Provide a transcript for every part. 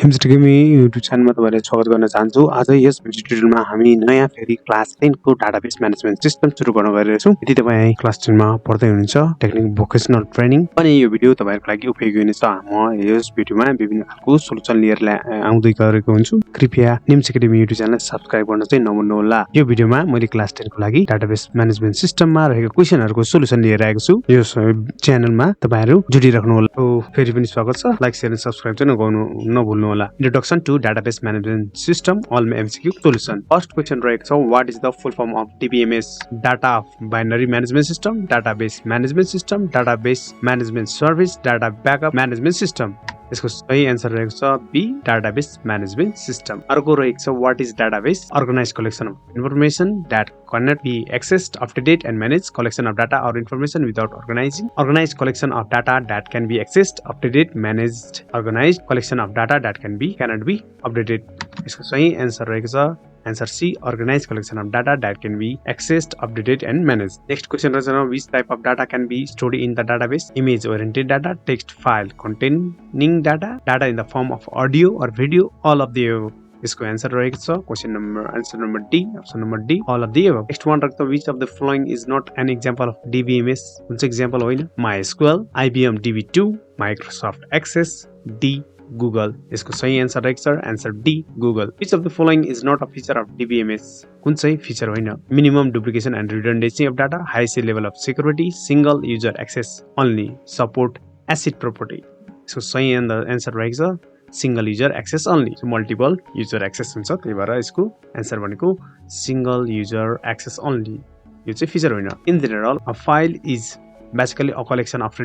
MCQS YouTube च्यानलमा तपाईलाई स्वागत गर्न चाहन्छु। आज यस भिडियो ट्युटोरियलमा हामी नयाँ फेरि क्लास 10 को डाटाबेस म्यानेजमेन्ट सिस्टम सुरु गर्न गइरहेछौँ। यदि तपाई क्लास 10 मा पढ्दै हुनुहुन्छ टेक्निकल भोकेसनल ट्रेनिङ अनि यो भिडियो तपाईहरुको लागि उपयोगी हुनेछ। म यस भिडियोमा विभिन्न खालको सोलुसन लिएर आउँदै गरेको हुन्छु। कृपया MCQS युट्युब च्यानललाई सब्स्क्राइब गर्न चाहिँ नभुल्नु होला। यो भिडियोमा मैले क्लास 10 को लागि डाटाबेस म्यानेजमेन्ट सिस्टममा रहेको क्वेशनहरुको सोलुसन लिएर आएको छु। यो च्यानलमा तपाईहरु जुडिराख्नु होला। फेरि पनि स्वागत छ। लाइक शेयर एन्ड सब्स्क्राइब चाहिँ नभुल्नु होला। Introduction to Database Management System, all MCQ solution. First question रहेको छ, what is the full form of DBMS? Data Binary Management System, Database Management System, Database Management Service, Data Backup Management System. यसको सही answer रहेको छ be, Database Management System. अर्को रहेको छ, what is database? Organized collection of information that cannot be accessed, updated and managed. Collection of data or information without organizing. Organized collection of data that can be accessed, updated, managed. Organized collection of data that cannot be updated. यसको सही answer रहेको छ Answer C, organized collection of data that can be accessed, updated and managed. Next question रहेछ, which type of data can be stored in the database? Image oriented data, text file containing data, data in the form of audio or video, all of the above. इसको answer रहेको छ answer number D, option number D, all of the above. Next one रहेको छ, which of the following is not an example of DBMS? कुन चाहिँ example होइन? MySQL, IBM DB2, Microsoft Access, D Google. यसको सही answer रहेको छ answer D, Google. Which of the following is not a feature of DBMS? कुन चाहिँ feature होइन? Minimum duplication and redundancy of data, highest level of security, single user access only, support ACID property. यसको सही answer रहेको छ single user access only, multiple user access हुन्छ, त्यही भएर यसको आन्सर भनेको सिंगल युजर एक्सेस ओन्ली। यो चाहिँ फिचर होइन। In general a file is basically a collection of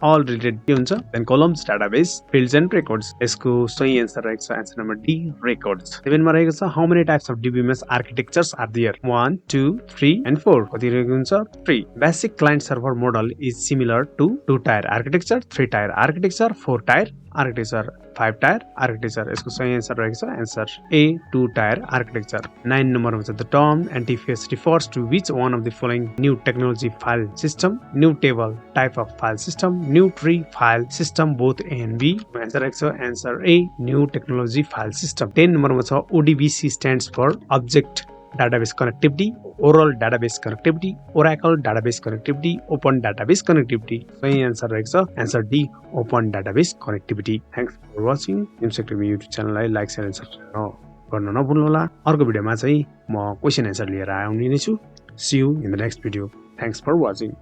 all related के हुन्छ? Then columns, database, fields and records. यसको सही आन्सर रहेको छ आन्सर नम्बर डी, records. 7 मा रहेको छ, how many types of DBMS architectures are there? 1, 2, 3 and 4. कति रहेको हुन्छ? 3. Basic client server model is similar to 2-tier architecture, 3-tier architecture, 4-tier architecture, 5-tier architecture. यसको सही आन्सर रहेको छ आन्सर ए, 2-tier architecture. 9 नम्बरमा छ, the term NTFS refers to which one of the following new technology file system? New table type of file system, new tree file system, both A and B. Answer रहेको छ answer ए, new technology file system. 10 नम्बरमा छ, ODBC stands for Object Database Connectivity, Oral Database Connectivity, Oracle Database Connectivity, Open Database Connectivity. सही answer रहेको छ answer D, Open Database Connectivity. Thanks for watching. MCQS YouTube च्यानललाई like share and subscribe गर्न नभुल्नु होला। अर्को भिडियोमा चाहिँ म क्वेशन एन्सर लिएर आउने नै छु। See you in the next video. Thanks for watching.